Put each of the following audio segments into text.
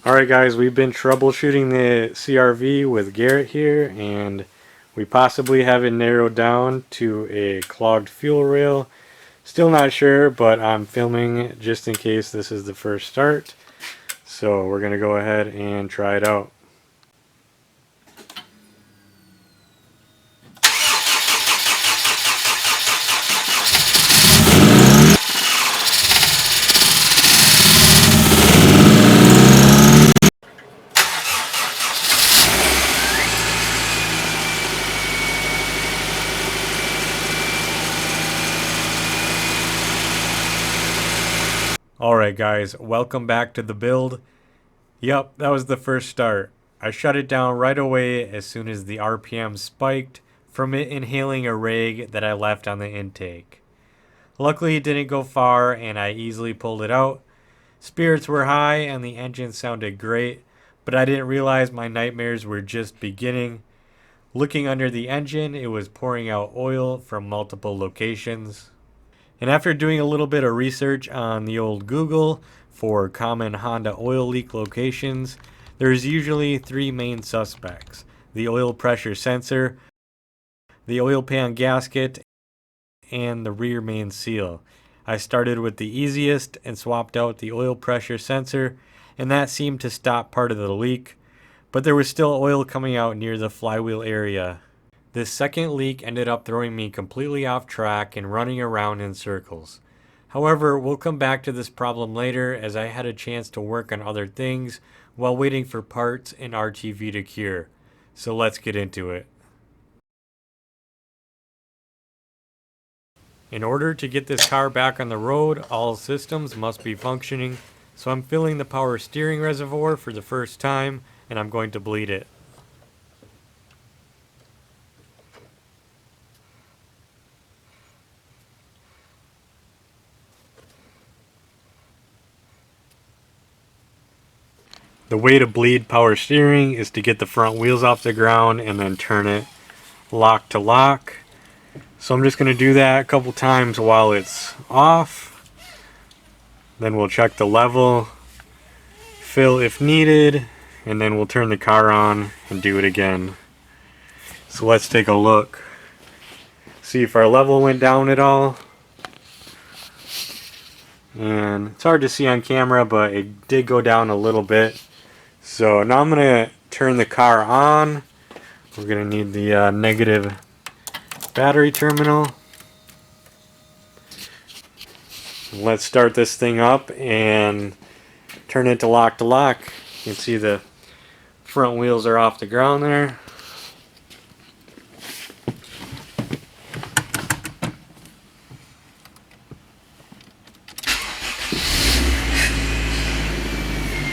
Alright guys, we've been troubleshooting the CRV with Garrett here, and we possibly have it narrowed down to a clogged fuel rail. Still not sure, but I'm filming just in case this is the first start. So we're going to go ahead and try it out. Alright guys, welcome back to the build. Yep, that was the first start. I shut it down right away as soon as the RPM spiked from it inhaling a rag that I left on the intake. Luckily it didn't go far and I easily pulled it out. Spirits were high and the engine sounded great, but I didn't realize my nightmares were just beginning. Looking under the engine, it was pouring out oil from multiple locations. And after doing a little bit of research on the old Google for common Honda oil leak locations, there's usually three main suspects: the oil pressure sensor, the oil pan gasket, and the rear main seal. I started with the easiest and swapped out the oil pressure sensor, and that seemed to stop part of the leak, but there was still oil coming out near the flywheel area. This second leak ended up throwing me completely off track and running around in circles. However, we'll come back to this problem later as I had a chance to work on other things while waiting for parts and RTV to cure. So let's get into it. In order to get this car back on the road, all systems must be functioning. So I'm filling the power steering reservoir for the first time, and I'm going to bleed it. The way to bleed power steering is to get the front wheels off the ground and then turn it lock to lock. So I'm just going to do that a couple times while it's off. Then we'll check the level, fill if needed, and then we'll turn the car on and do it again. So let's take a look. See if our level went down at all. And it's hard to see on camera, but it did go down a little bit. So now I'm going to turn the car on. We're going to need the negative battery terminal. Let's start this thing up and turn it to lock. You can see the front wheels are off the ground there.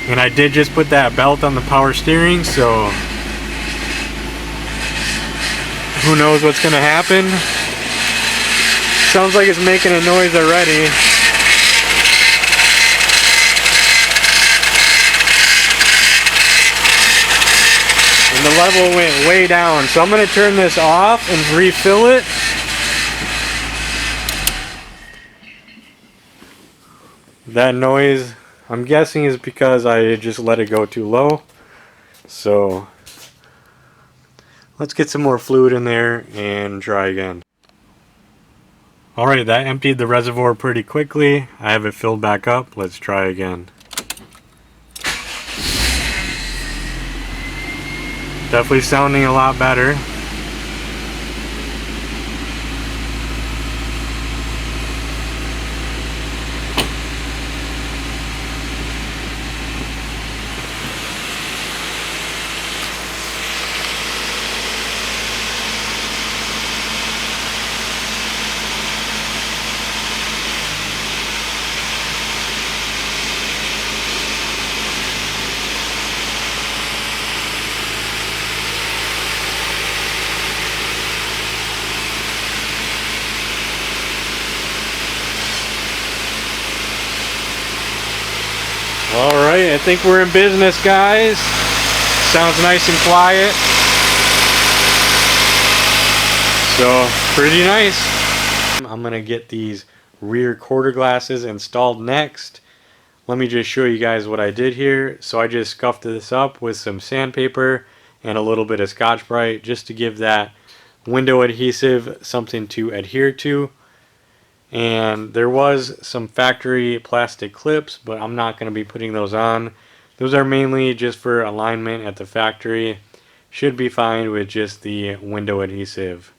And I did just put that belt on the power steering, so who knows what's going to happen. Sounds like it's making a noise already. And the level went way down, so I'm going to turn this off and refill it. That noise, I'm guessing, is because I just let it go too low. So let's get some more fluid in there and try again. Alright, that emptied the reservoir pretty quickly. I have it filled back up. Let's try again. Definitely sounding a lot better. Alright, I think we're in business, guys. Sounds nice and quiet. So, pretty nice. I'm going to get these rear quarter glasses installed next. Let me just show you guys what I did here. So I just scuffed this up with some sandpaper and a little bit of Scotch-Brite just to give that window adhesive something to adhere to. And there was some factory plastic clips, but I'm not going to be putting those on. Those are mainly just for alignment at the factory. Should be fine with just the window adhesive.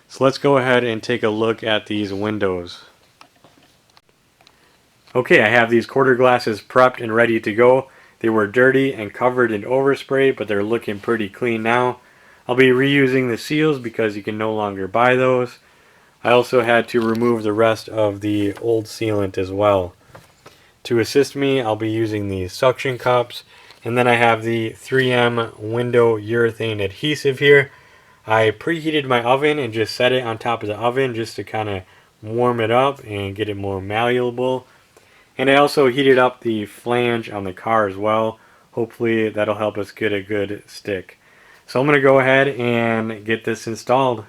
So let's go ahead and take a look at these windows. Okay, I have these quarter glasses prepped and ready to go. They were dirty and covered in overspray, but they're looking pretty clean now. I'll be reusing the seals because you can no longer buy those. I also had to remove the rest of the old sealant as well. To assist me, I'll be using the suction cups, and then I have the 3M window urethane adhesive here. I preheated my oven and just set it on top of the oven just to kind of warm it up and get it more malleable. And I also heated up the flange on the car as well. Hopefully that'll help us get a good stick. So I'm going to go ahead and get this installed.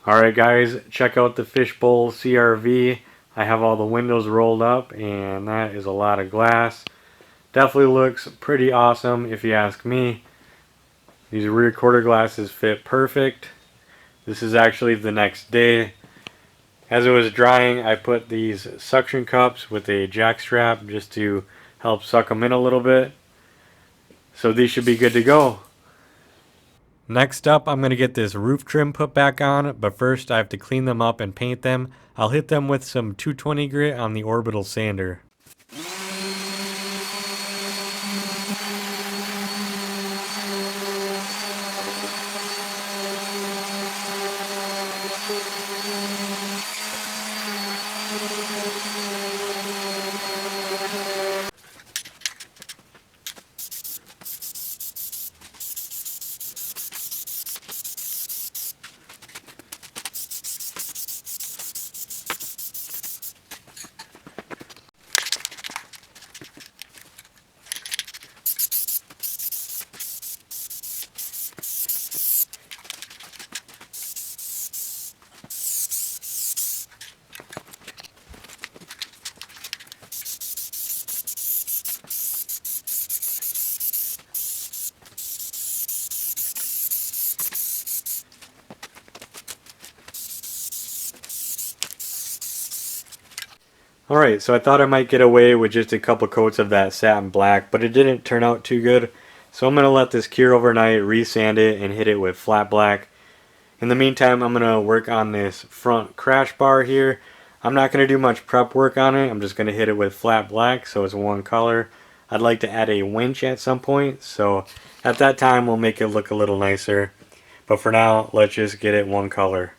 Alright guys, check out the fishbowl CRV. I have all the windows rolled up and that is a lot of glass. Definitely looks pretty awesome if you ask me. These rear quarter glasses fit perfect. This is actually the next day. As it was drying, I put these suction cups with a jack strap just to help suck them in a little bit. So these should be good to go. Next up, I'm going to get this roof trim put back on, but first I have to clean them up and paint them. I'll hit them with some 220 grit on the orbital sander. Alright, so I thought I might get away with just a couple coats of that satin black, but it didn't turn out too good. So I'm going to let this cure overnight, resand it, and hit it with flat black. In the meantime, I'm going to work on this front crash bar here. I'm not going to do much prep work on it. I'm just going to hit it with flat black so it's one color. I'd like to add a winch at some point, so at that time we'll make it look a little nicer. But for now, let's just get it one color.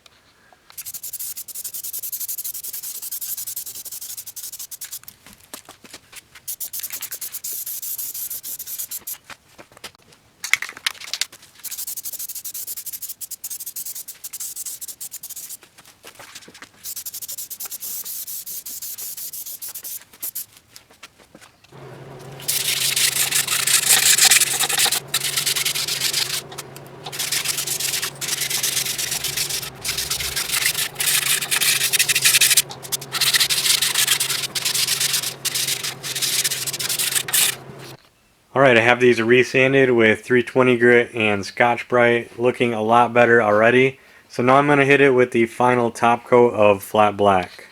Alright, I have these resanded with 320 grit and Scotch Brite, looking a lot better already. So now I'm going to hit it with the final top coat of flat black.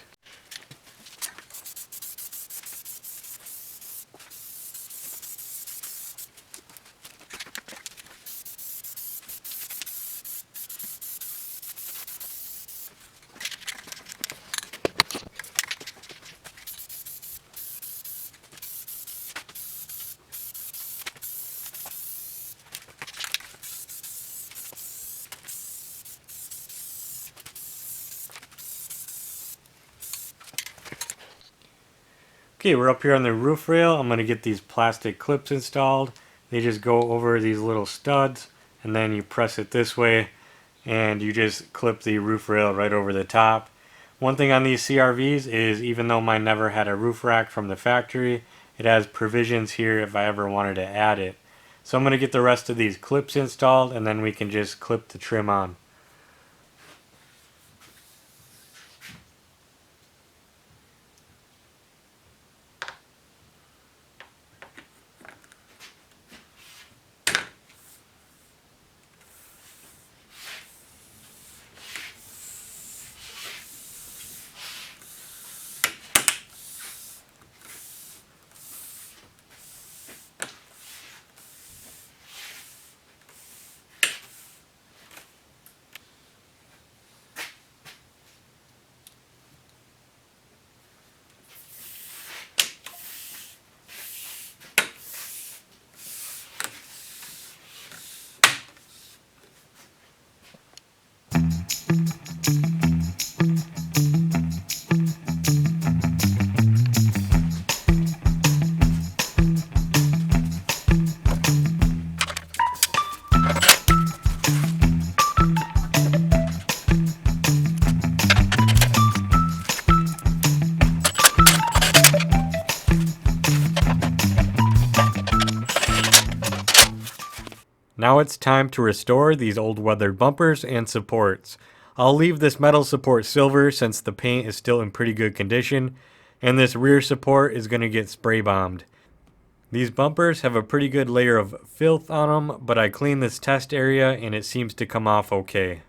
Okay, we're up here on the roof rail. I'm going to get these plastic clips installed. They just go over these little studs, and then you press it this way, and you just clip the roof rail right over the top. One thing on these CRVs is, even though mine never had a roof rack from the factory, it has provisions here if I ever wanted to add it. So I'm going to get the rest of these clips installed, and then we can just clip the trim on. Now it's time to restore these old weathered bumpers and supports. I'll leave this metal support silver since the paint is still in pretty good condition, and this rear support is going to get spray bombed. These bumpers have a pretty good layer of filth on them, but I cleaned this test area and it seems to come off okay.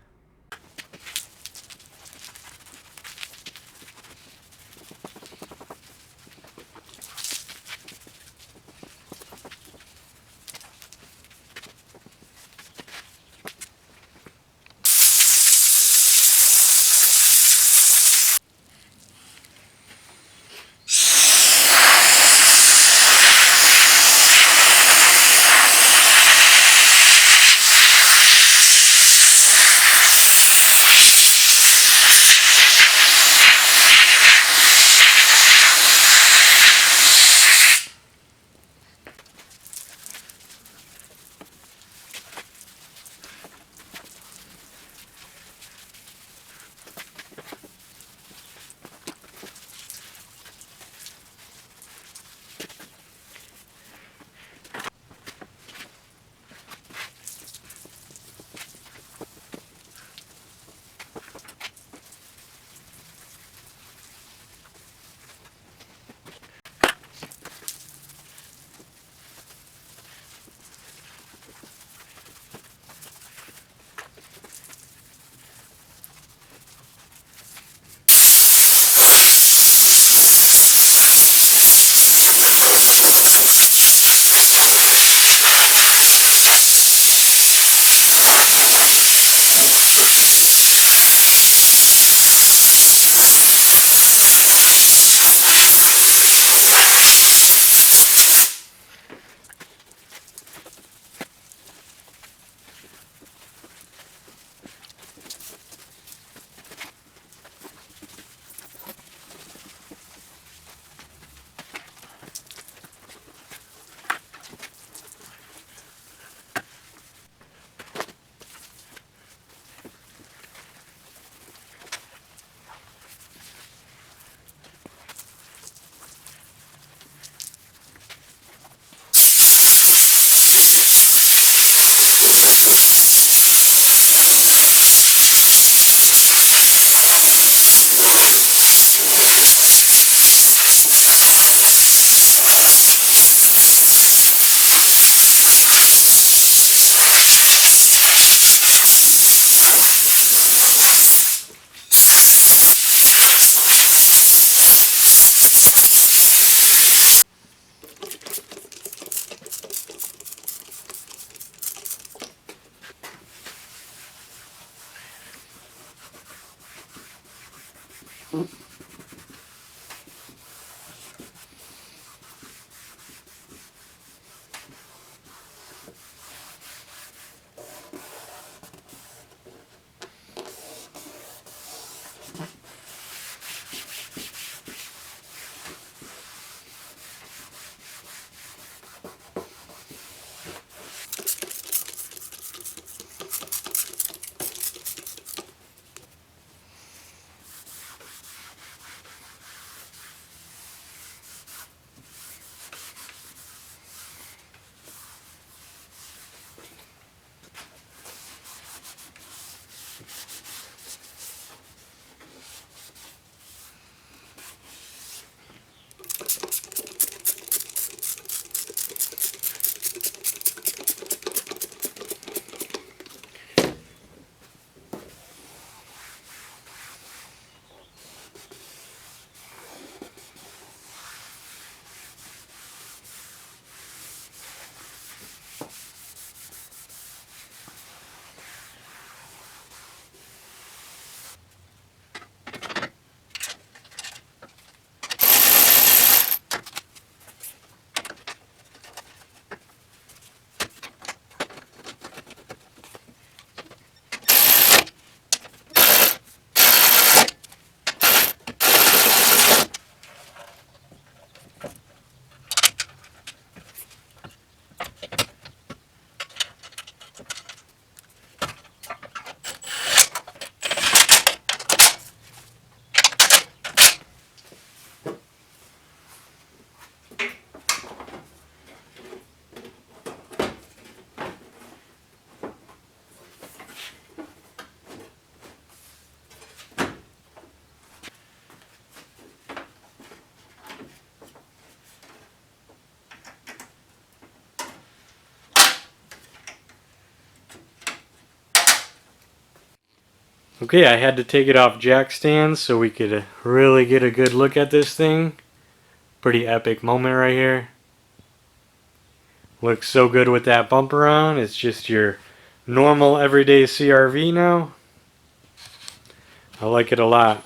Okay, I had to take it off jack stands so we could really get a good look at this thing. Pretty epic moment right here. Looks so good with that bumper on. It's just your normal everyday CRV now. I like it a lot.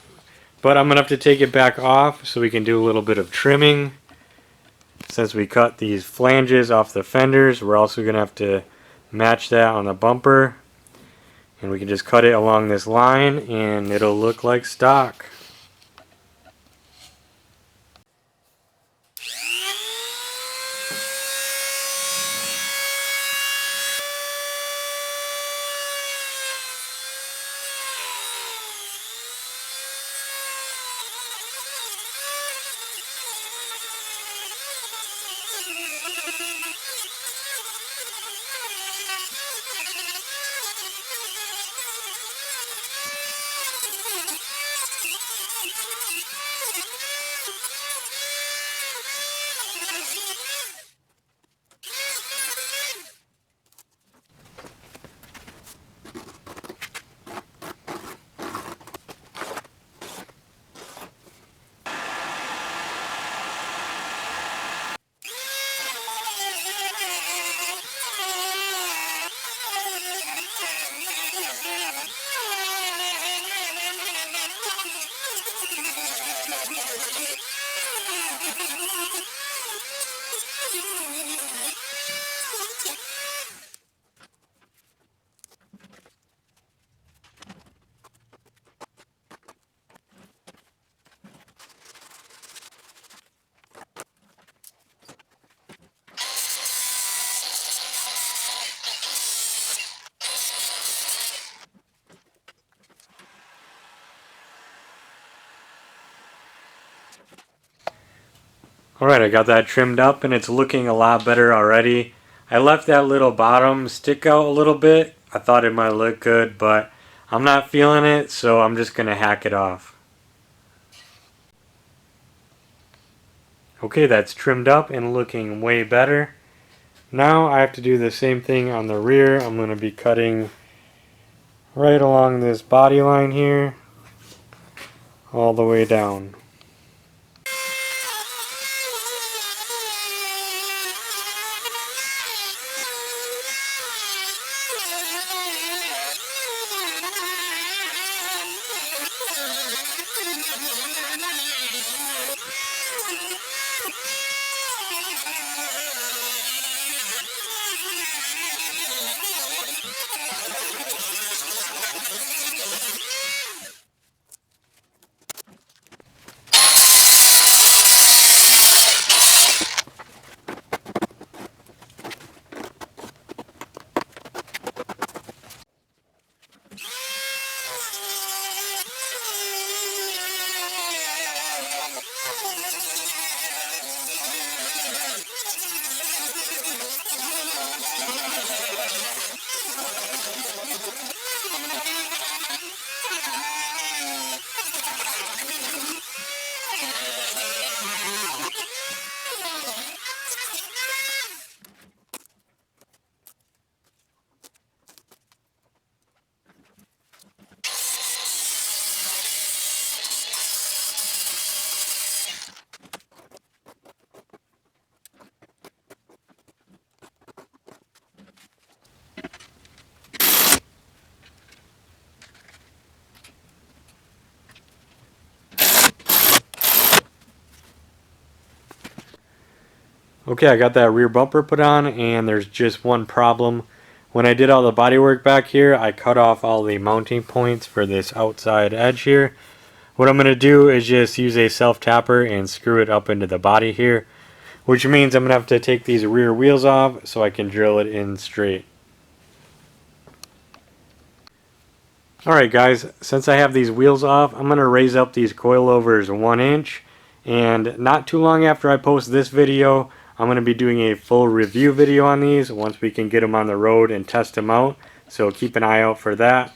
But I'm going to have to take it back off so we can do a little bit of trimming. Since we cut these flanges off the fenders, we're also going to have to match that on the bumper. And we can just cut it along this line and it'll look like stock. Alright, I got that trimmed up and it's looking a lot better already. I left that little bottom stick out a little bit. I thought it might look good, but I'm not feeling it, so I'm just going to hack it off. Okay, that's trimmed up and looking way better. Now I have to do the same thing on the rear. I'm going to be cutting right along this body line here, all the way down. Okay, I got that rear bumper put on, and there's just one problem. When I did all the bodywork back here, I cut off all the mounting points for this outside edge here. What I'm going to do is just use a self-tapper and screw it up into the body here, which means I'm going to have to take these rear wheels off so I can drill it in straight. Alright guys, since I have these wheels off, I'm going to raise up these coilovers 1 inch, and not too long after I post this video, I'm going to be doing a full review video on these once we can get them on the road and test them out, so keep an eye out for that.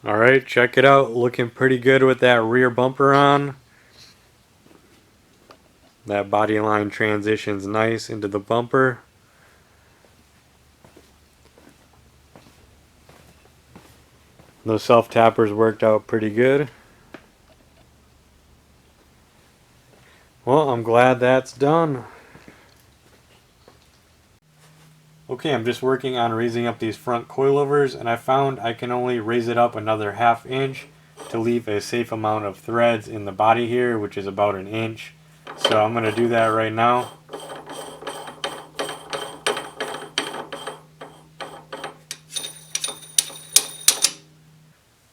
Alright, check it out. Looking pretty good with that rear bumper on. That body line transitions nice into the bumper. Those self-tappers worked out pretty good. Well, I'm glad that's done. Okay, I'm just working on raising up these front coilovers, and I found I can only raise it up another ½ inch to leave a safe amount of threads in the body here, which is about 1 inch. So I'm going to do that right now.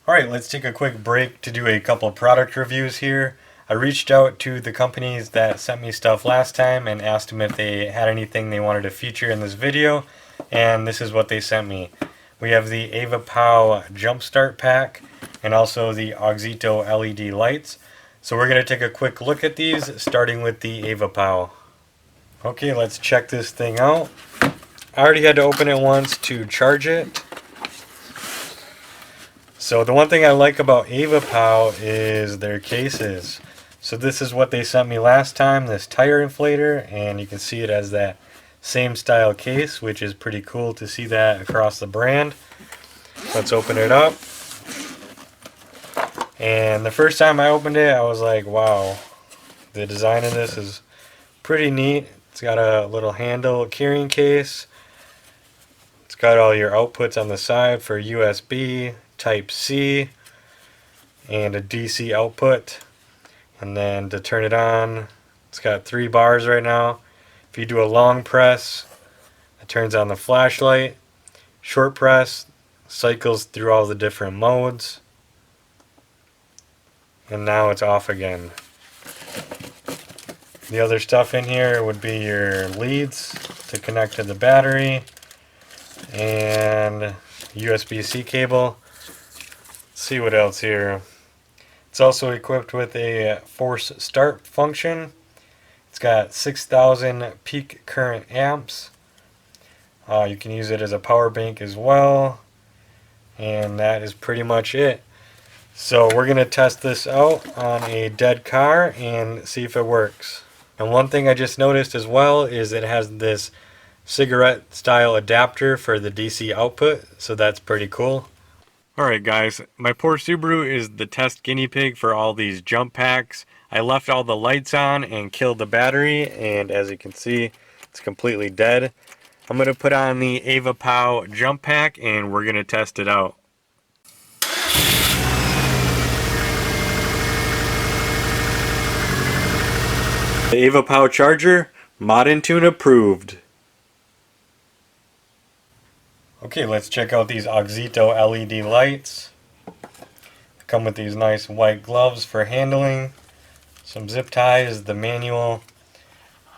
Alright, let's take a quick break to do a couple product reviews here. I reached out to the companies that sent me stuff last time and asked them if they had anything they wanted to feature in this video, and this is what they sent me. We have the AVAPOW Jumpstart Pack and also the AUXITO LED lights. So we're going to take a quick look at these, starting with the AVAPOW. Okay, let's check this thing out. I already had to open it once to charge it. So the one thing I like about AVAPOW is their cases. So this is what they sent me last time, this tire inflator, and you can see it as that same style case, which is pretty cool to see that across the brand. Let's open it up. And the first time I opened it, I was like, wow, the design of this is pretty neat. It's got a little handle carrying case. It's got all your outputs on the side for USB, Type-C, and a DC output. And then to turn it on, it's got 3 bars right now. If you do a long press, it turns on the flashlight. Short press cycles through all the different modes. And now it's off again. The other stuff in here would be your leads to connect to the battery and USB-C cable. Let's see what else here. It's also equipped with a force start function. It's got 6,000 peak current amps. You can use it as a power bank as well. And that is pretty much it. So we're going to test this out on a dead car and see if it works. And one thing I just noticed as well is it has this cigarette style adapter for the DC output. So that's pretty cool. Alright guys, my poor Subaru is the test guinea pig for all these jump packs. I left all the lights on and killed the battery, and as you can see, it's completely dead. I'm going to put on the AVAPOW jump pack and we're going to test it out. The AVAPOW charger, mod and tune approved. Okay, let's check out these AUXITO LED lights. They come with these nice white gloves for handling, some zip ties, the manual.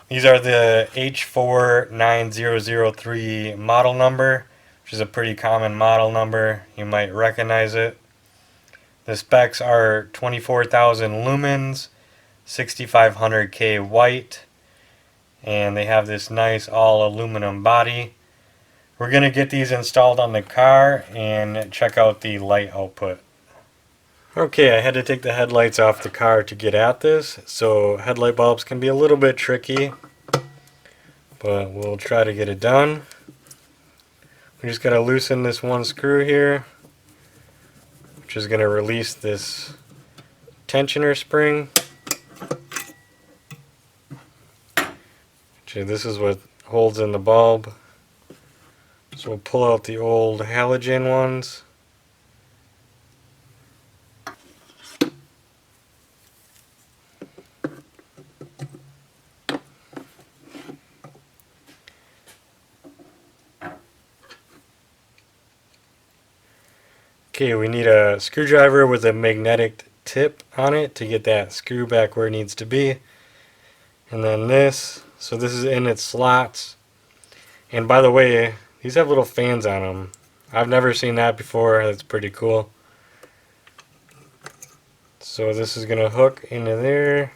These are the H49003 model number, which is a pretty common model number. You might recognize it. The specs are 24,000 lumens, 6500K white, and they have this nice all aluminum body. We're going to get these installed on the car and check out the light output. Okay, I had to take the headlights off the car to get at this, so headlight bulbs can be a little bit tricky, but we'll try to get it done. We just got to loosen this one screw here, which is going to release this tensioner spring. Actually, this is what holds in the bulb. So we'll pull out the old halogen ones. Okay, we need a screwdriver with a magnetic tip on it to get that screw back where it needs to be. And then this, so this is in its slots. And by the way, these have little fans on them. I've never seen that before. That's pretty cool. So this is going to hook into there.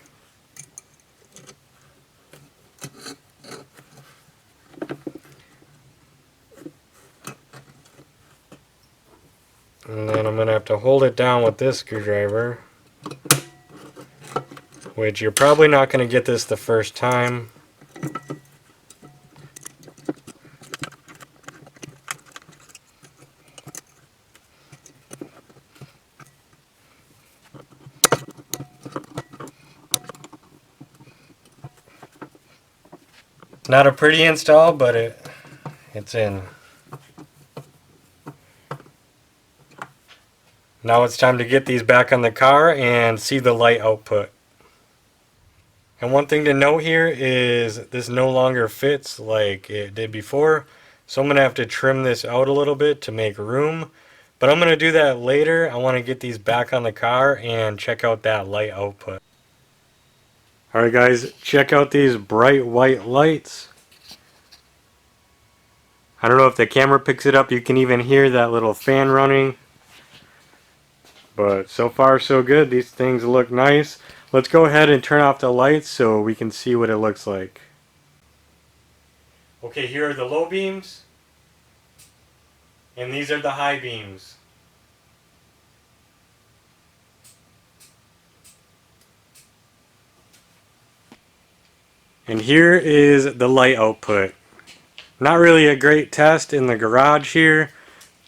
And then I'm going to have to hold it down with this screwdriver, which you're probably not going to get this the first time. Not a pretty install, but it's in. Now it's time to get these back on the car and see the light output. And one thing to note here is this no longer fits like it did before. So I'm going to have to trim this out a little bit to make room. But I'm going to do that later. I want to get these back on the car and check out that light output. Alright guys, check out these bright white lights. I don't know if the camera picks it up. You can even hear that little fan running. But so far so good. These things look nice. Let's go ahead and turn off the lights so we can see what it looks like. Okay, here are the low beams. And these are the high beams. And here is the light output. Not really a great test in the garage here,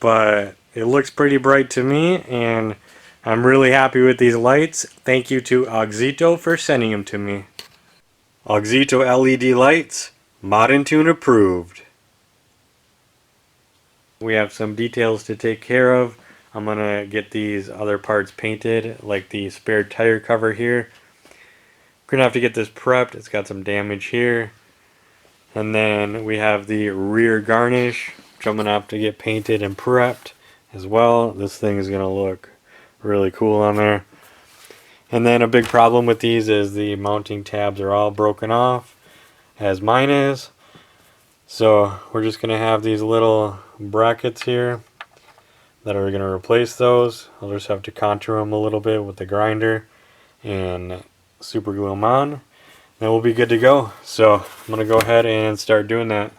but it looks pretty bright to me, and I'm really happy with these lights. Thank you to AUXITO for sending them to me. AUXITO LED lights, mod and tune approved. We have some details to take care of. I'm gonna get these other parts painted, like the spare tire cover here. We're gonna have to get this prepped. It's got some damage here. And then we have the rear garnish, which I'm gonna have to get painted and prepped as well. This thing is gonna look really cool on there. And then a big problem with these is the mounting tabs are all broken off, as mine is. So we're just gonna have these little brackets here that are gonna replace those. I'll just have to contour them a little bit with the grinder and super glue them on. Then we'll be good to go. So I'm gonna go ahead and start doing that.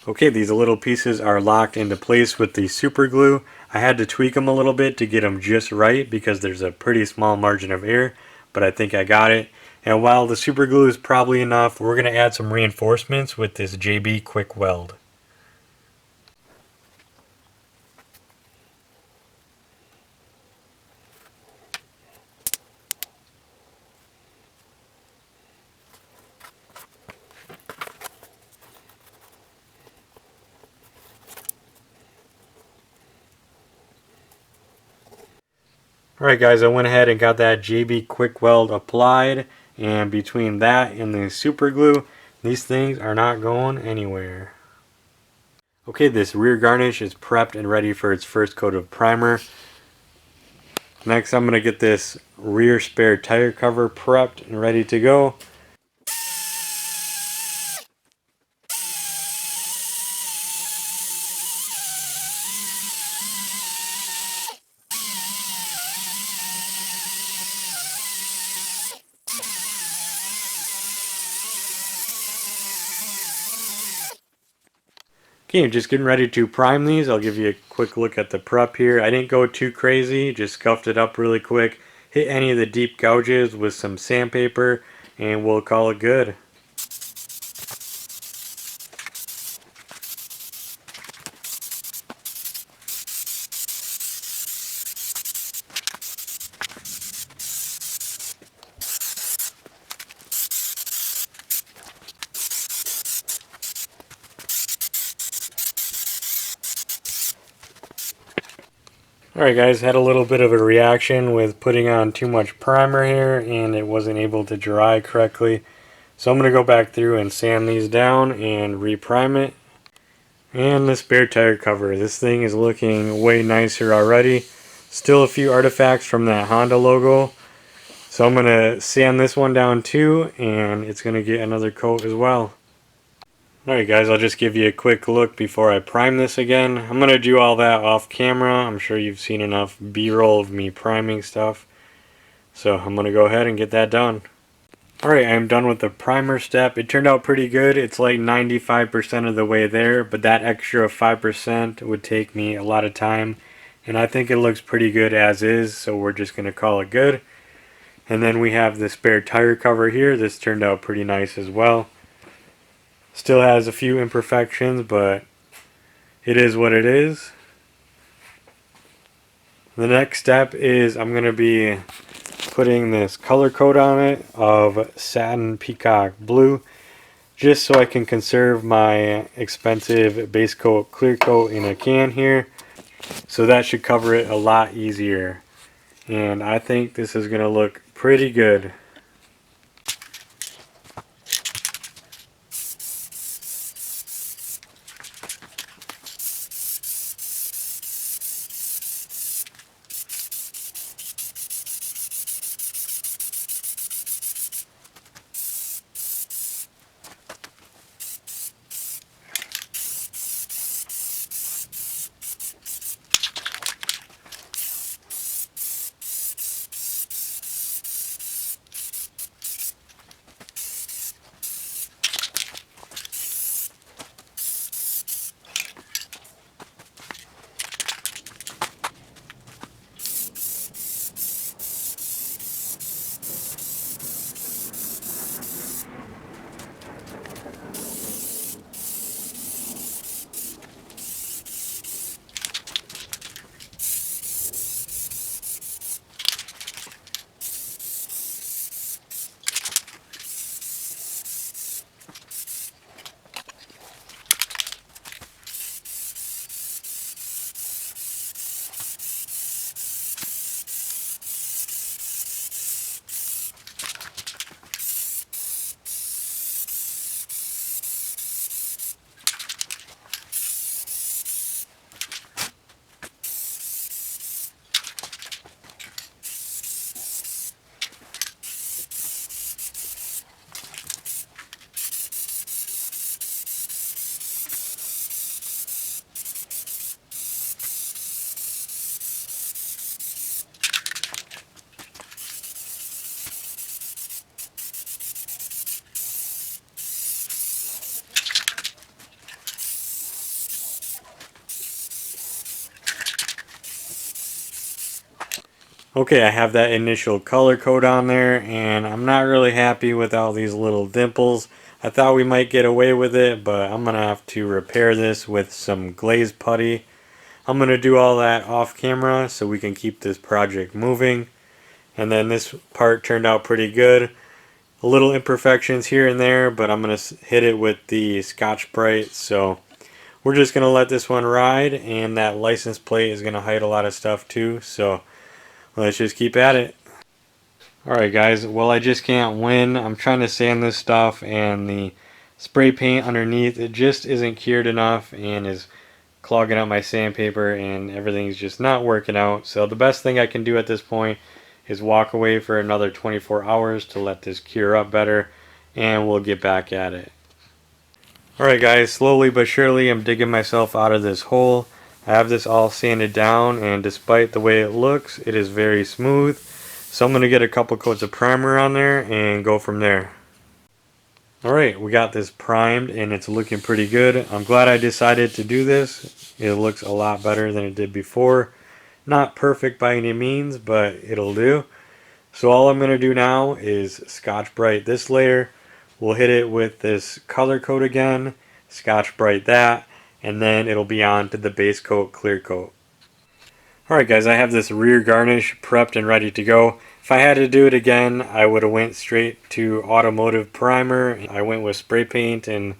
Okay, these little pieces are locked into place with the super glue. I had to tweak them a little bit to get them just right because there's a pretty small margin of error, but I think I got it. And while the super glue is probably enough, we're going to add some reinforcements with this JB Quick Weld. Alright guys, I went ahead and got that JB Quick Weld applied, and between that and the super glue, these things are not going anywhere. Okay, this rear garnish is prepped and ready for its first coat of primer. Next I'm going to get this rear spare tire cover prepped and ready to go. Okay, just getting ready to prime these. I'll give you a quick look at the prep here. I didn't go too crazy, just scuffed it up really quick. Hit any of the deep gouges with some sandpaper and we'll call it good. Alright guys, had a little bit of a reaction with putting on too much primer here and it wasn't able to dry correctly. So I'm going to go back through and sand these down and re-prime it. And the spare tire cover. This thing is looking way nicer already. Still a few artifacts from that Honda logo. So I'm going to sand this one down too and it's going to get another coat as well. Alright guys, I'll just give you a quick look before I prime this again. I'm going to do all that off camera. I'm sure you've seen enough B-roll of me priming stuff. So I'm going to go ahead and get that done. Alright, I'm done with the primer step. It turned out pretty good. It's like 95% of the way there, but that extra 5% would take me a lot of time. And I think it looks pretty good as is, so we're just going to call it good. And then we have the spare tire cover here. This turned out pretty nice as well. Still has a few imperfections, but it is what it is. The next step is I'm going to be putting this color coat on it of satin peacock blue, just so I can conserve my expensive base coat clear coat in a can here. So that should cover it a lot easier. And I think this is going to look pretty good. Okay, I have that initial color code on there, and I'm not really happy with all these little dimples. I thought we might get away with it, but I'm going to have to repair this with some glaze putty. I'm going to do all that off camera so we can keep this project moving. And then this part turned out pretty good. A little imperfections here and there, but I'm going to hit it with the Scotch-Brite. So we're just going to let this one ride, and that license plate is going to hide a lot of stuff too. So let's just keep at it. Alright guys, well I just can't win. I'm trying to sand this stuff and the spray paint underneath, it just isn't cured enough and is clogging up my sandpaper and everything's just not working out. So the best thing I can do at this point is walk away for another 24 hours to let this cure up better, and we'll get back at it. Alright guys, slowly but surely I'm digging myself out of this hole. I have this all sanded down, and despite the way it looks, it is very smooth. So I'm going to get a couple coats of primer on there and go from there. Alright, we got this primed and it's looking pretty good. I'm glad I decided to do this. It looks a lot better than it did before. Not perfect by any means, but it'll do. So all I'm going to do now is Scotch-Brite this layer. We'll hit it with this color coat again, Scotch-Brite that, and then it'll be on to the base coat clear coat. Alright guys, I have this rear garnish prepped and ready to go. If I had to do it again, I would have went straight to automotive primer. I went with spray paint and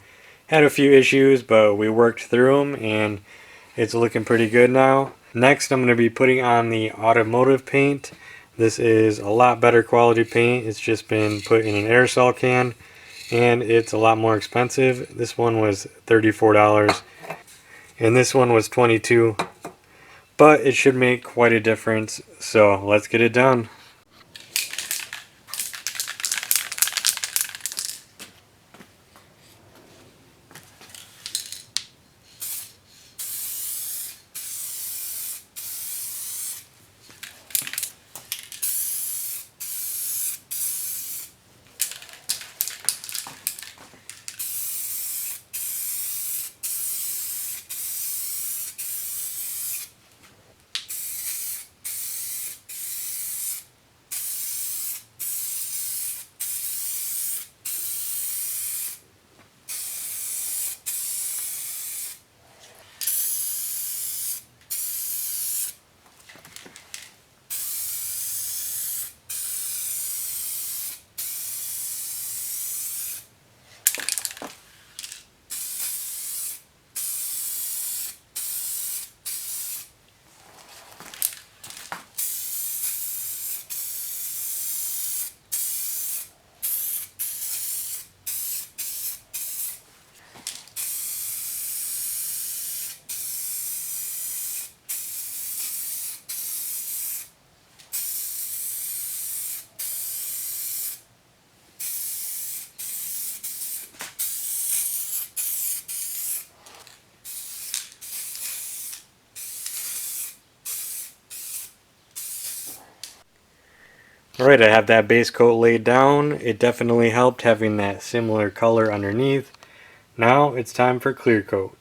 had a few issues, but we worked through them and it's looking pretty good now. Next, I'm going to be putting on the automotive paint. This is a lot better quality paint. It's just been put in an aerosol can and it's a lot more expensive. This one was $34 and this one was $22. But it should make quite a difference, so let's get it done. Alright, I have that base coat laid down. It definitely helped having that similar color underneath. Now it's time for clear coat.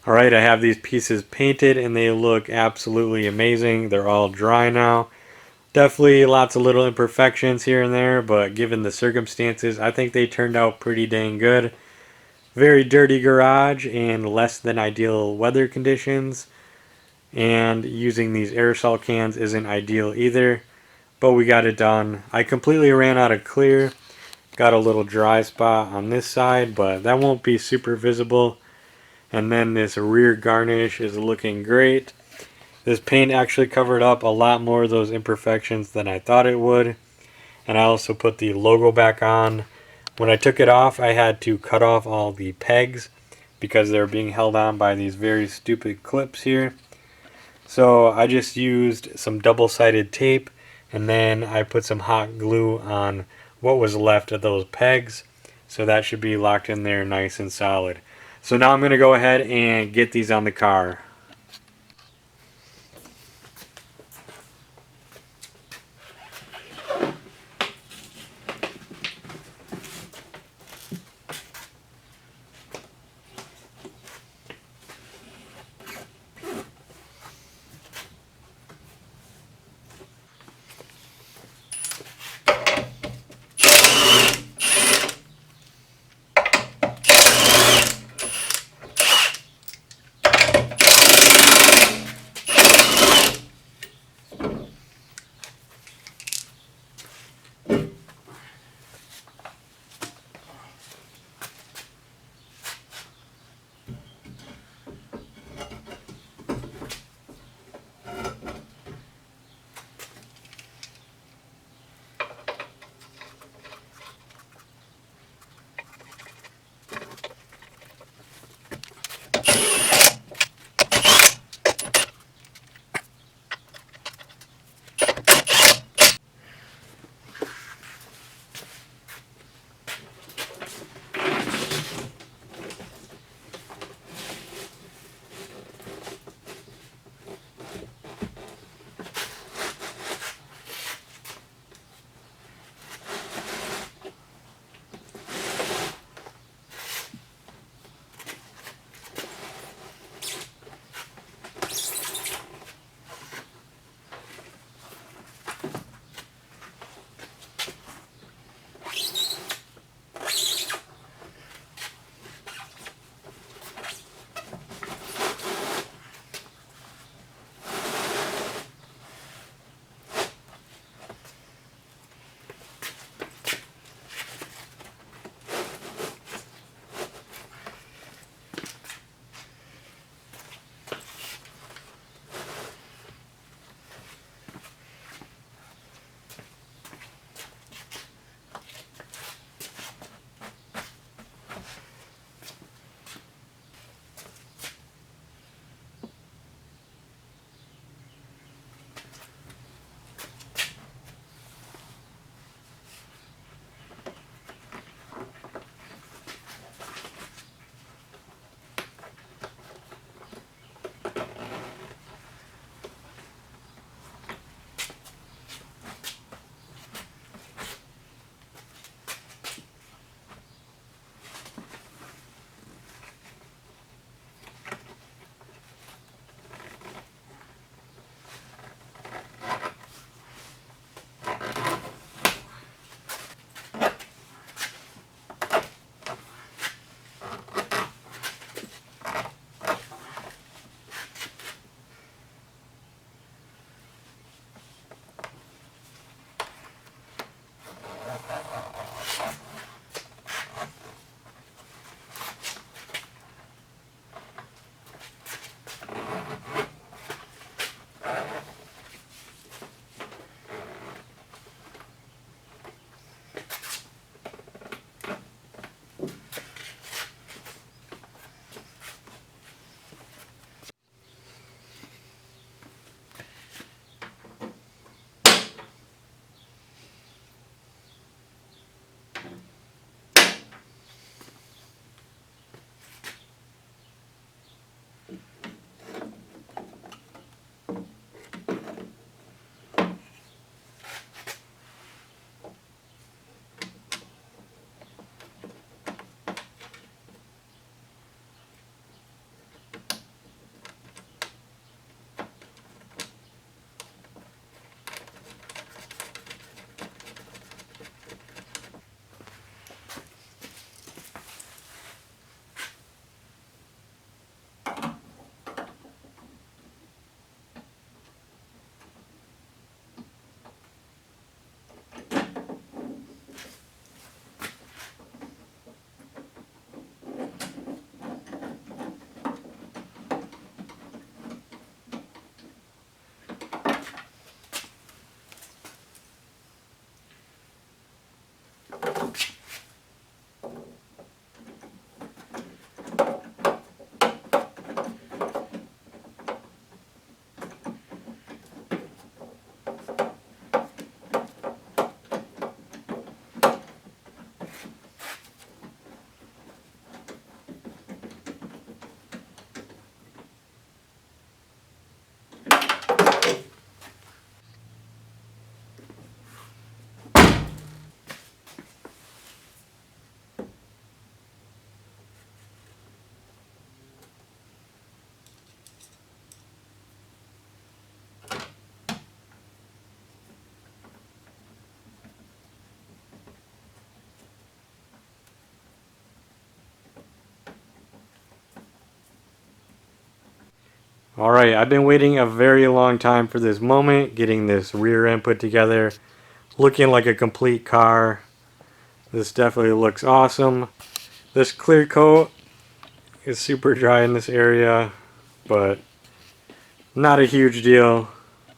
Alright, I have these pieces painted and they look absolutely amazing. They're all dry now. Definitely lots of little imperfections here and there, but given the circumstances, I think they turned out pretty dang good. Very dirty garage and less than ideal weather conditions. And using these aerosol cans isn't ideal either, but we got it done. I completely ran out of clear. Got a little dry spot on this side, but that won't be super visible. And then this rear garnish is looking great. This paint actually covered up a lot more of those imperfections than I thought it would. And I also put the logo back on. When I took it off, I had to cut off all the pegs because they're being held on by these very stupid clips here. So I just used some double-sided tape and then I put some hot glue on what was left of those pegs. So that should be locked in there nice and solid. So now I'm going to go ahead and get these on the car. Alright, I've been waiting a very long time for this moment, getting this rear end put together, looking like a complete car. This definitely looks awesome. This clear coat is super dry in this area, but not a huge deal.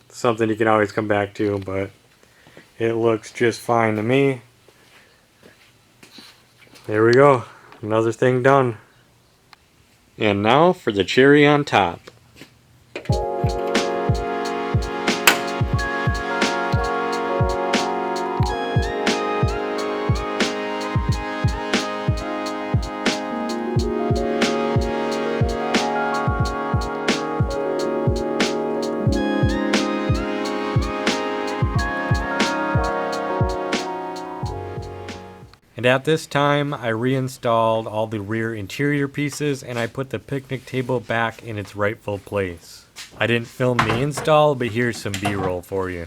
Something you can always come back to, but it looks just fine to me. There we go, another thing done. And now for the cherry on top. And at this time, I reinstalled all the rear interior pieces and I put the picnic table back in its rightful place. I didn't film the install, but here's some B-roll for you.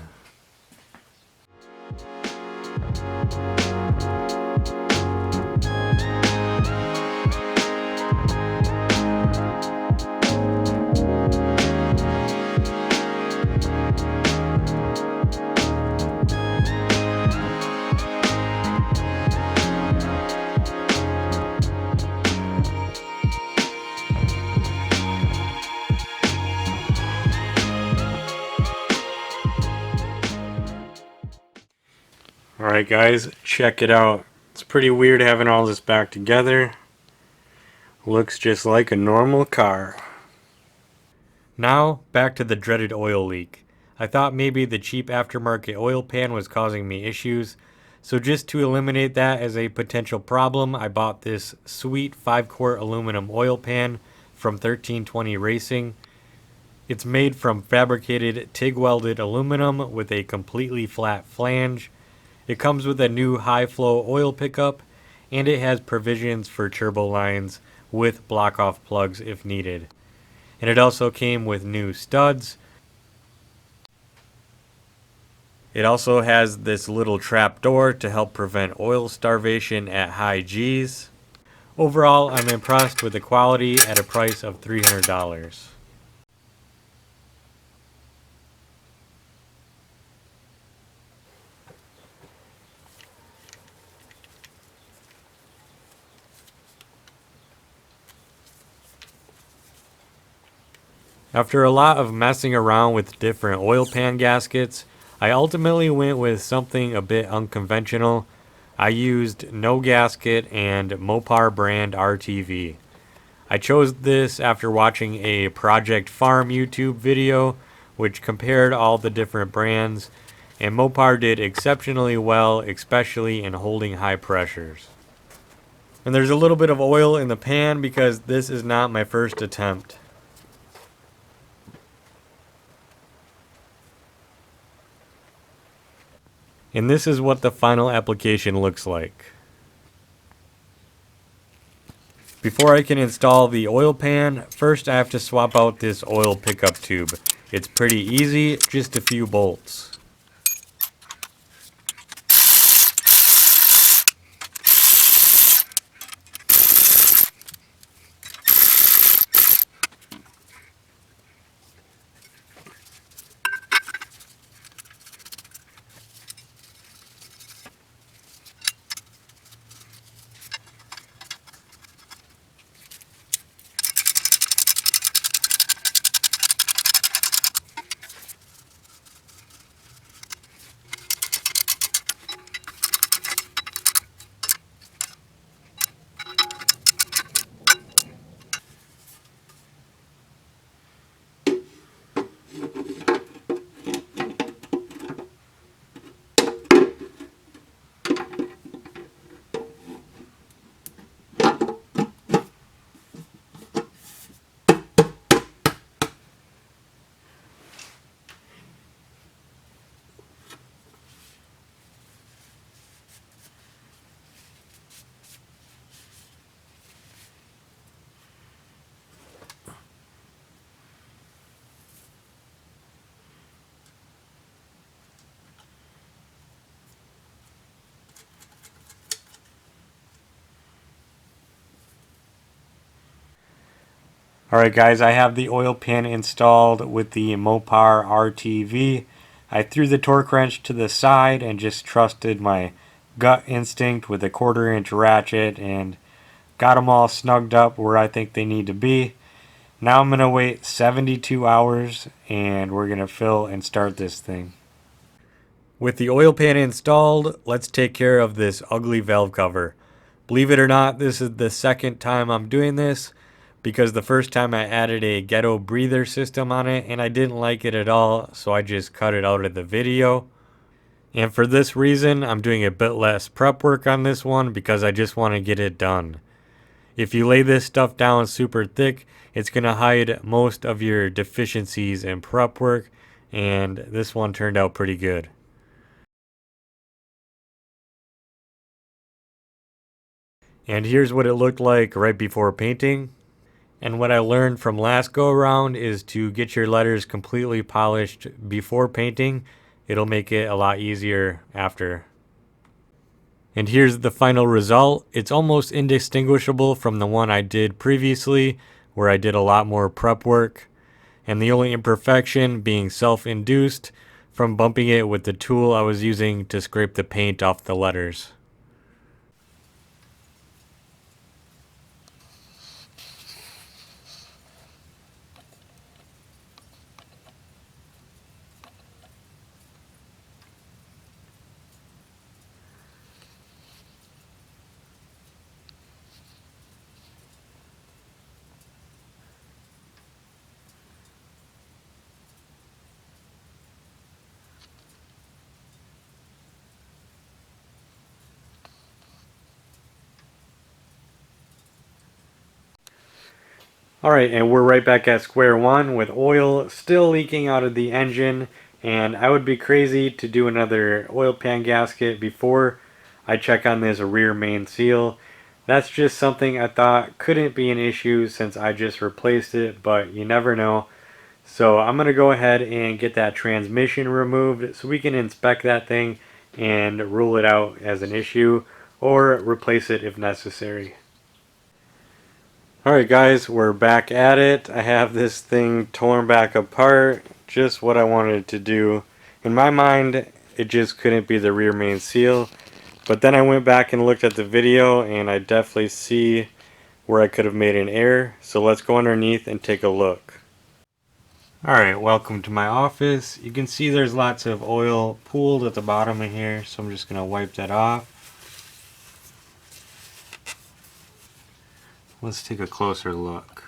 Alright guys, check it out. It's pretty weird having all this back together. Looks just like a normal car. Now, back to the dreaded oil leak. I thought maybe the cheap aftermarket oil pan was causing me issues, so just to eliminate that as a potential problem, I bought this sweet 5-quart aluminum oil pan from 1320 Racing. It's made from fabricated TIG welded aluminum with a completely flat flange. It comes with a new high flow oil pickup, and it has provisions for turbo lines with block off plugs if needed. And it also came with new studs. It also has this little trap door to help prevent oil starvation at high Gs. Overall, I'm impressed with the quality at a price of $300. After a lot of messing around with different oil pan gaskets, I ultimately went with something a bit unconventional. I used no gasket and Mopar brand RTV. I chose this after watching a Project Farm YouTube video which compared all the different brands, and Mopar did exceptionally well, especially in holding high pressures. And there's a little bit of oil in the pan because this is not my first attempt. And this is what the final application looks like. Before I can install the oil pan, first I have to swap out this oil pickup tube. It's pretty easy, just a few bolts. Alright guys, I have the oil pan installed with the Mopar RTV. I threw the torque wrench to the side and just trusted my gut instinct with a 1/4 inch ratchet and got them all snugged up where I think they need to be. Now I'm going to wait 72 hours and we're going to fill and start this thing. With the oil pan installed, let's take care of this ugly valve cover. Believe it or not, this is the second time I'm doing this because the first time I added a ghetto breather system on it and I didn't like it at all, so I just cut it out of the video. And for this reason, I'm doing a bit less prep work on this one because I just want to get it done. If you lay this stuff down super thick, it's going to hide most of your deficiencies in prep work, and this one turned out pretty good. And here's what it looked like right before painting. And what I learned from last go around is to get your letters completely polished before painting. It'll make it a lot easier after. And here's the final result. It's almost indistinguishable from the one I did previously, where I did a lot more prep work. And the only imperfection being self-induced from bumping it with the tool I was using to scrape the paint off the letters. Alright, and we're right back at square one with oil still leaking out of the engine, and I would be crazy to do another oil pan gasket before I check on this rear main seal. That's just something I thought couldn't be an issue since I just replaced it, but you never know. So I'm going to go ahead and get that transmission removed so we can inspect that thing and rule it out as an issue or replace it if necessary. Alright guys, we're back at it. I have this thing torn back apart, just what I wanted it to do. In my mind, it just couldn't be the rear main seal, but then I went back and looked at the video and I definitely see where I could have made an error, so let's go underneath and take a look. Alright, welcome to my office. You can see there's lots of oil pooled at the bottom of here, so I'm just going to wipe that off. Let's take a closer look.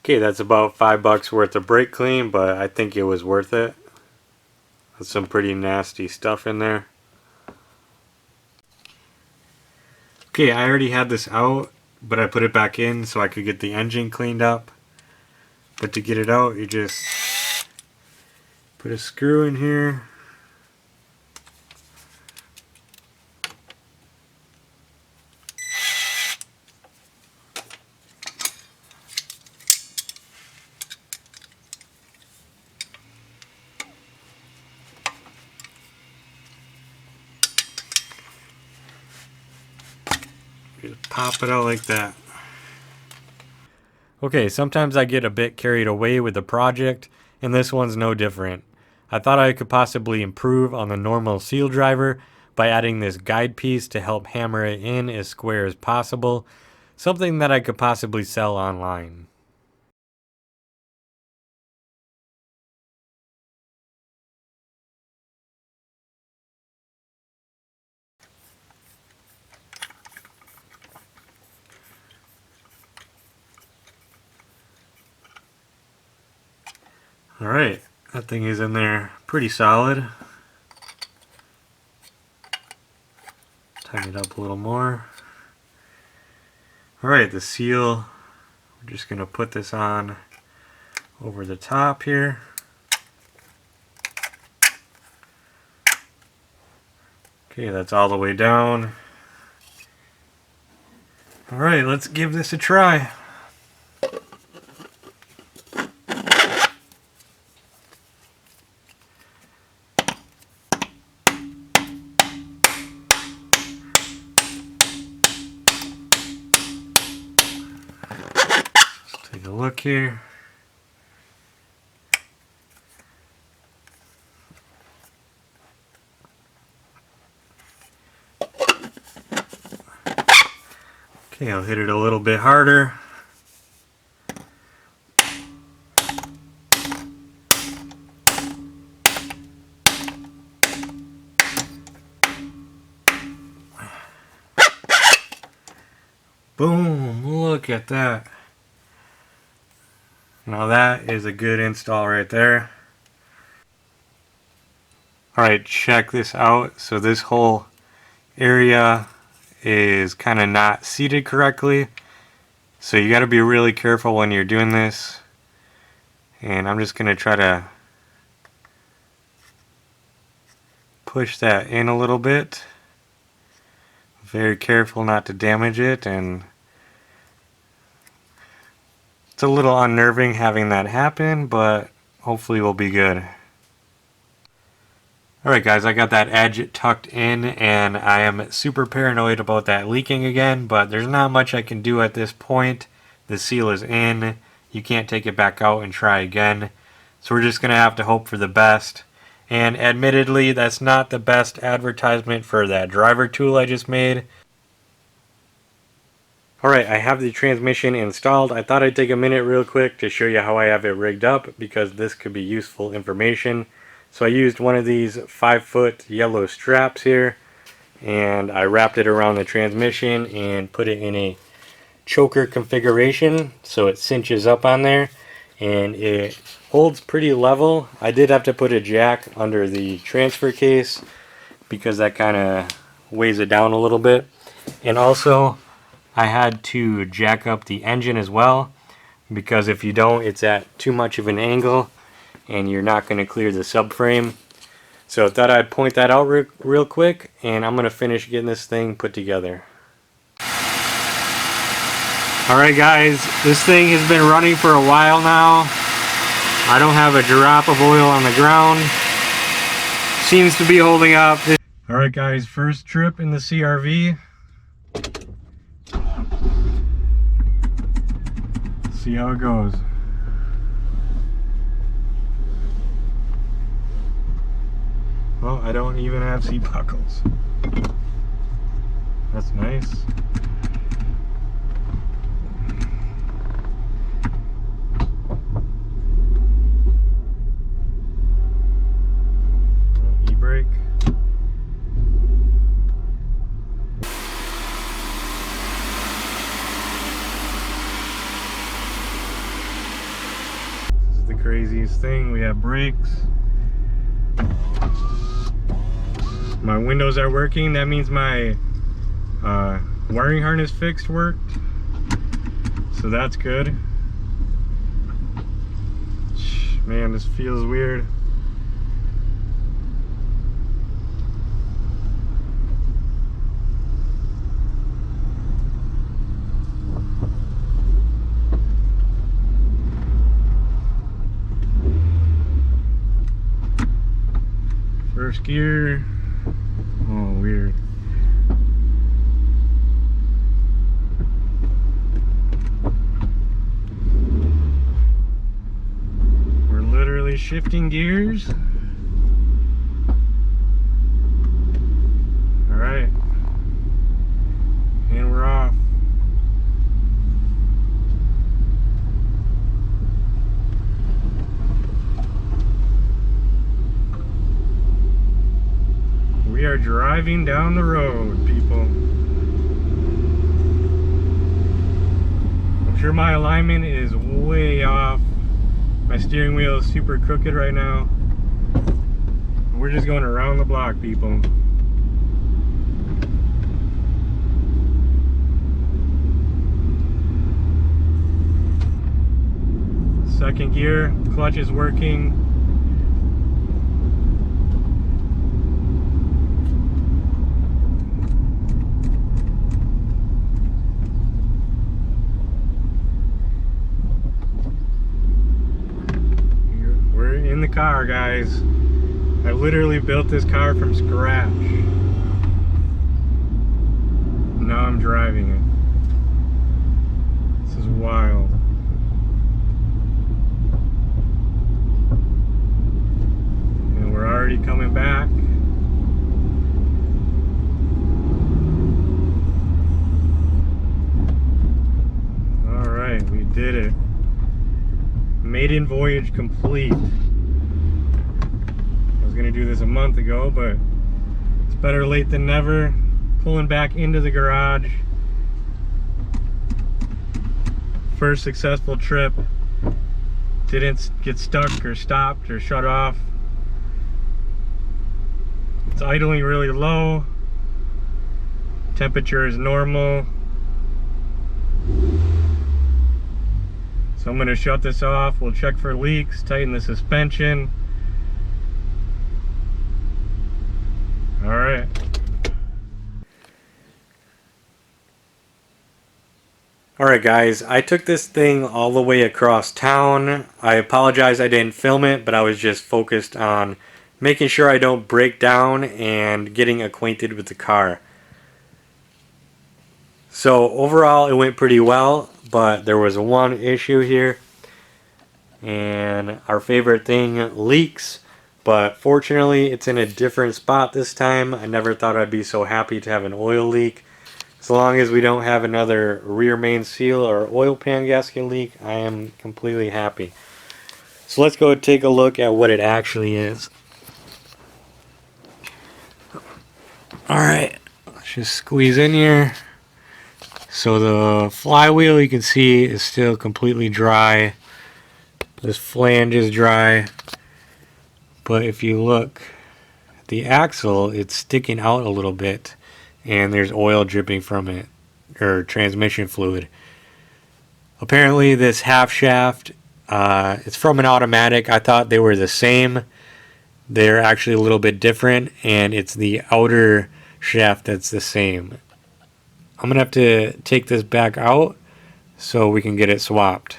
Okay, that's about $5 worth of brake clean, but I think it was worth it. That's some pretty nasty stuff in there. Okay, I already had this out, but I put it back in so I could get the engine cleaned up. But to get it out, you just put a screw in here. Just pop it out like that. Okay, sometimes I get a bit carried away with the project, and this one's no different. I thought I could possibly improve on the normal seal driver by adding this guide piece to help hammer it in as square as possible, something that I could possibly sell online. Alright, that thing is in there pretty solid. Tighten it up a little more. Alright, the seal, we're just going to put this on over the top here. Okay, that's all the way down. Alright, let's give this a try. Let's take a look here. Okay, I'll hit it a little bit harder. Boom, look at that. Now that is a good install right there. Alright, check this out. So this whole area is kind of not seated correctly. So you got to be really careful when you're doing this. And I'm just going to try to push that in a little bit. Very careful not to damage it, and it's a little unnerving having that happen, but hopefully we'll be good. Alright guys, I got that edge tucked in, and I am super paranoid about that leaking again, but there's not much I can do at this point. The seal is in, you can't take it back out and try again, so we're just going to have to hope for the best. And admittedly, that's not the best advertisement for that driver tool I just made. Alright, I have the transmission installed. I thought I'd take a minute real quick to show you how I have it rigged up, because this could be useful information. So I used one of these 5-foot yellow straps here, and I wrapped it around the transmission and put it in a choker configuration so it cinches up on there and it holds pretty level. I did have to put a jack under the transfer case because that kind of weighs it down a little bit, and also I had to jack up the engine as well, because if you don't, it's at too much of an angle and you're not going to clear the subframe. So I thought I'd point that out real quick, and I'm going to finish getting this thing put together. Alright guys, this thing has been running for a while now. I don't have a drop of oil on the ground. Seems to be holding up. Alright guys, first trip in the CRV. See how it goes. Well, I don't even have seat buckles. That's nice. E-brake. This is the craziest thing. We have brakes. My windows are working. That means my wiring harness fixed worked. So that's good. Man, this feels weird. First gear. Oh, weird. We're literally shifting gears. All right. And we're off. We are driving down the road, people. I'm sure my alignment is way off. My My steering wheel is super crooked right now. We're just going around the block, people. Second gear, clutch is working. We're in the car, guys. I literally built this car from scratch. Now I'm driving it. This is wild. And we're already coming back. Alright, we did it. Maiden voyage complete. I was gonna do this a month ago, but it's better late than never. Pulling back into the garage. First successful trip. Didn't get stuck or stopped or shut off. It's idling really low. Temperature is normal. So I'm going to shut this off. We'll check for leaks, tighten the suspension. All right. All right, guys, I took this thing all the way across town. I apologize I didn't film it, but I was just focused on making sure I don't break down and getting acquainted with the car. So overall, it went pretty well, but there was one issue here, and our favorite thing, leaks. But fortunately, it's in a different spot this time. I never thought I'd be so happy to have an oil leak. As long as we don't have another rear main seal or oil pan gasket leak, I am completely happy. So let's go take a look at what it actually is. Alright, let's just squeeze in here. So the flywheel, you can see, is still completely dry. This flange is dry. But if you look at the axle, it's sticking out a little bit. And there's oil dripping from it, or transmission fluid. Apparently this half shaft, it's from an automatic. I thought they were the same. They're actually a little bit different, and it's the outer shaft that's the same. I'm gonna have to take this back out so we can get it swapped.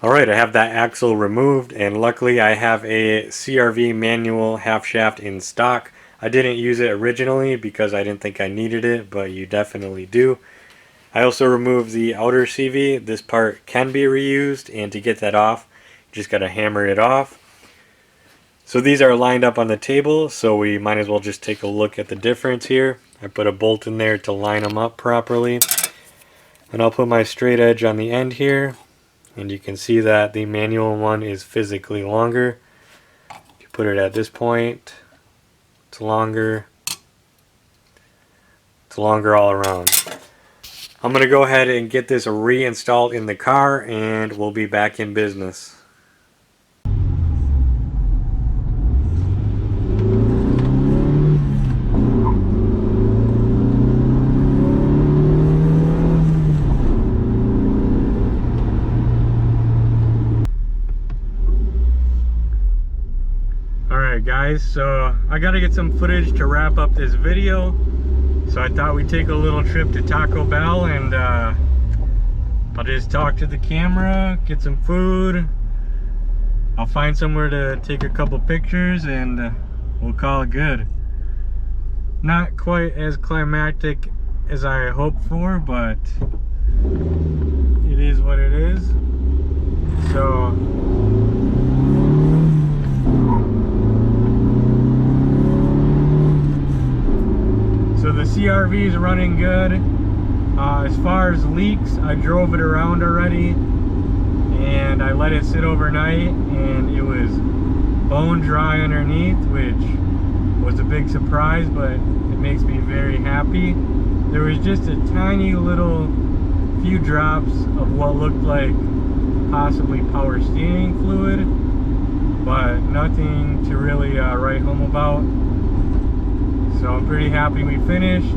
Alright, I have that axle removed, and luckily I have a CRV manual half shaft in stock. I didn't use it originally because I didn't think I needed it, but you definitely do. I also removed the outer CV. This part can be reused, and to get that off, you just gotta hammer it off. So these are lined up on the table, so we might as well just take a look at the difference here. I put a bolt in there to line them up properly. And I'll put my straight edge on the end here, and you can see that the manual one is physically longer. If you put it at this point, it's longer. It's longer all around. I'm going to go ahead and get this reinstalled in the car, and we'll be back in business. Alright guys, so I gotta get some footage to wrap up this video. So I thought we'd take a little trip to Taco Bell, and I'll just talk to the camera, get some food. I'll find somewhere to take a couple pictures, and we'll call it good. Not quite as climactic as I hoped for, but it is what it is. So the CRV is running good. As far as leaks, I drove it around already, and I let it sit overnight, and it was bone dry underneath, which was a big surprise, but it makes me very happy. There was just a tiny little few drops of what looked like possibly power steering fluid, but nothing to really write home about. So I'm pretty happy we finished.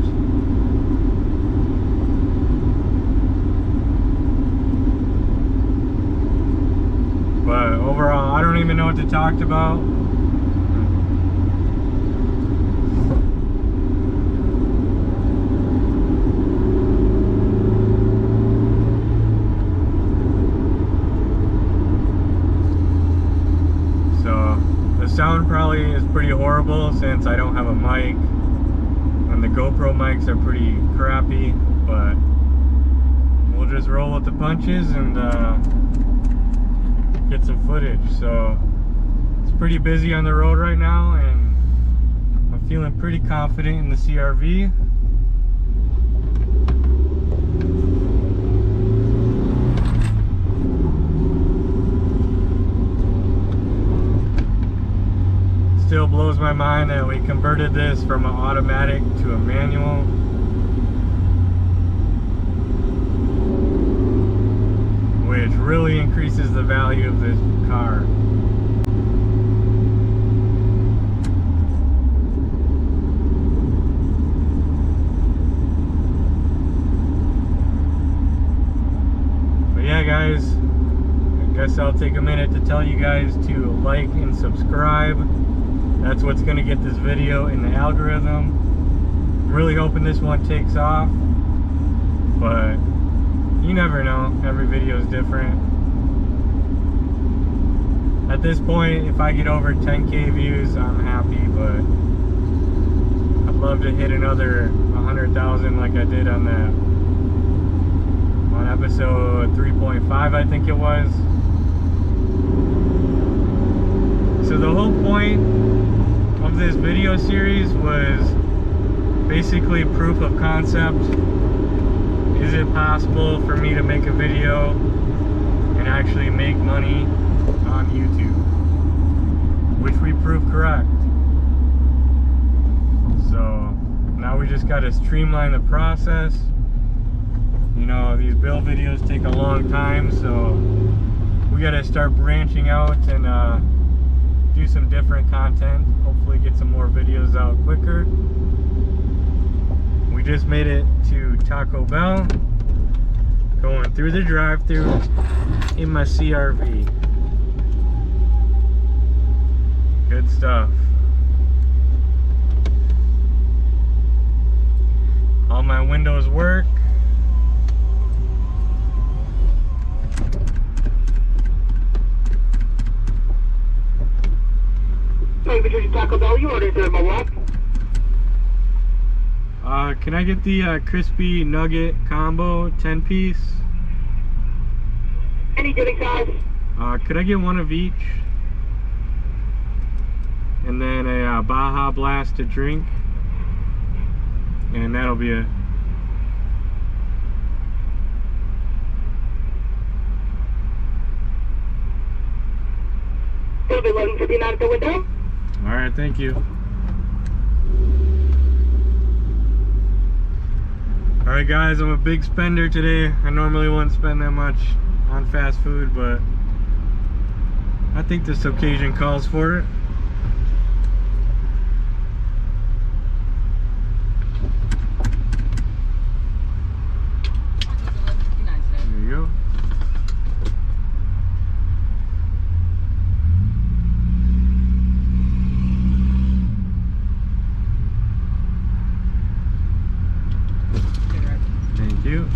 But overall, I don't even know what to talk about. So the sound probably is pretty horrible since I don't have a mic, and the GoPro mics are pretty crappy, but we'll just roll with the punches and get some footage. So it's pretty busy on the road right now, and I'm feeling pretty confident in the CRV. Still blows my mind that we converted this from an automatic to a manual. Which really increases the value of this car. But yeah, guys, I guess I'll take a minute to tell you guys to like and subscribe. That's what's going to get this video in the algorithm. I'm really hoping this one takes off, but you never know. Every video is different. At this point, if I get over 10K views, I'm happy, but I'd love to hit another 100,000 like I did on that, on episode 3.5, I think it was. So the whole point of this video series was basically proof of concept. Is it possible for me to make a video and actually make money on YouTube? Which we proved correct. So now we just got to streamline the process. You know, these build videos take a long time, so we got to start branching out and do some different content. Hopefully get some more videos out quicker. We just made it to Taco Bell, going through the drive-thru in my CRV. Good stuff. All my windows work. Hey, Patricia, Taco Bell, you ordered my what? Can I get the crispy nugget combo 10-piece? Any dipping sauce? Could I get one of each? And then a Baja Blast to drink. And that'll be it. It'll be waiting for you out at the window. Alright, thank you. Alright guys, I'm a big spender today. I normally wouldn't spend that much on fast food, but I think this occasion calls for it. There you go. Thank you.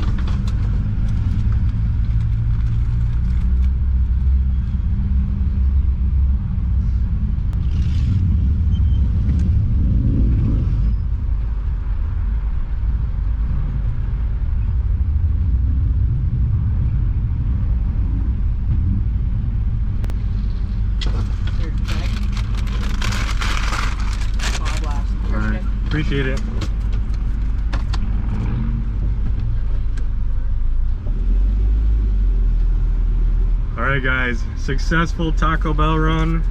Appreciate it. Alright guys, successful Taco Bell run.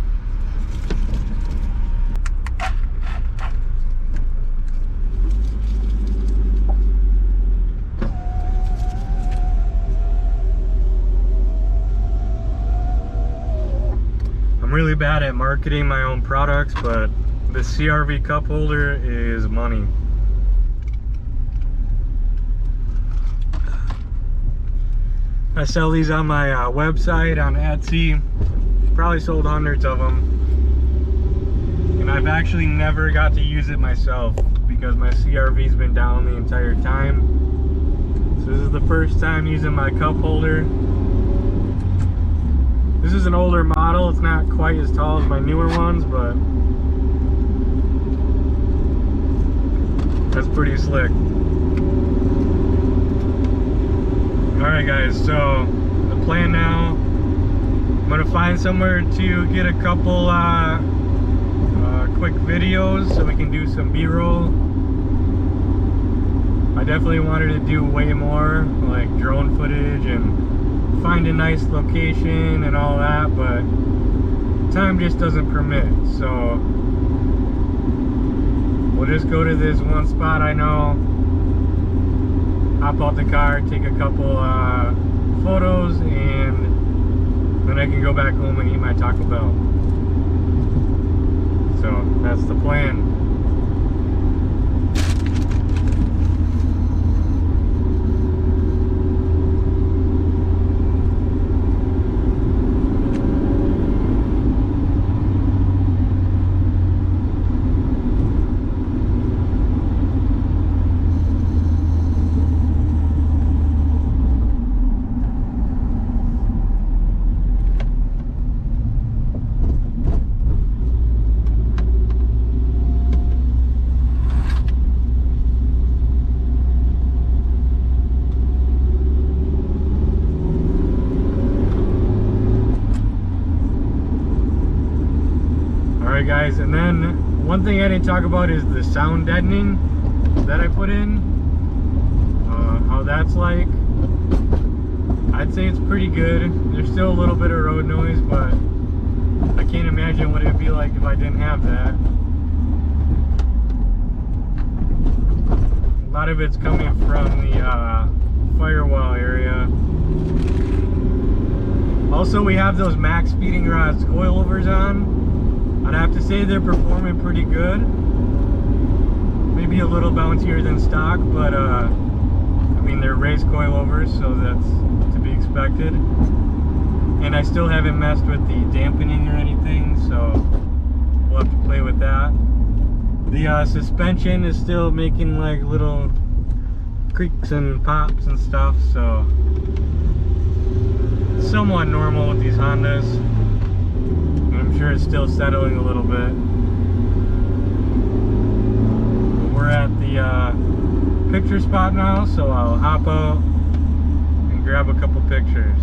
I'm really bad at marketing my own products, but the CRV cup holder is money. I sell these on my website on Etsy. Probably sold hundreds of them. And I've actually never got to use it myself because my CRV's been down the entire time. So this is the first time using my cup holder. This is an older model. It's not quite as tall as my newer ones, but that's pretty slick. Alright guys, so the plan now, I'm gonna find somewhere to get a couple quick videos so we can do some B-roll. I definitely wanted to do way more, like drone footage and find a nice location and all that, but time just doesn't permit. So we'll just go to this one spot I know, hop out the car, take a couple photos, and then I can go back home and eat my Taco Bell. So that's the plan. Guys, and then one thing I didn't talk about is the sound deadening that I put in, how that's like. I'd say it's pretty good. There's still a little bit of road noise, but I can't imagine what it would be like if I didn't have that. A lot of it's coming from the firewall area. Also, we have those max speeding rods coilovers on. I'd have to say they're performing pretty good. Maybe a little bouncier than stock, but I mean they're race coilovers, so that's to be expected. And I still haven't messed with the dampening or anything, so we'll have to play with that. The suspension is still making like little creaks and pops and stuff, so somewhat normal with these Hondas. I'm sure it's still settling a little bit. We're at the picture spot now, so I'll hop out and grab a couple pictures.